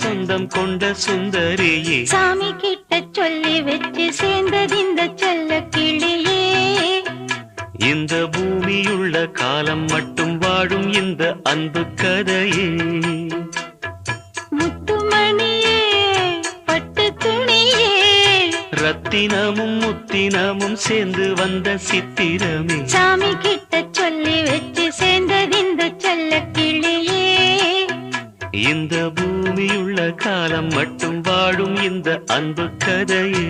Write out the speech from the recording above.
சொந்தம் கொண்ட சுந்தரியே, சாமி கிட்ட சொல்லி வச்சு சேர்ந்தது இந்த செல்ல கிளியே. இந்த பூமியுள்ள காலம் மட்டும் வாழும் இந்த அன்பு கதையே. முத்துமணியே பட்டு துணியே, ரத்தினமும் முத்தினமும் சேர்ந்து வந்த சித்திரமே, சாமி கிட்ட சொல்லி வச்சு சேர்ந்தது இந்த செல்ல கிளியே. இந்த பூமியுள்ள காலம் மட்டும் வாழும் இந்த அன்பு கதையே.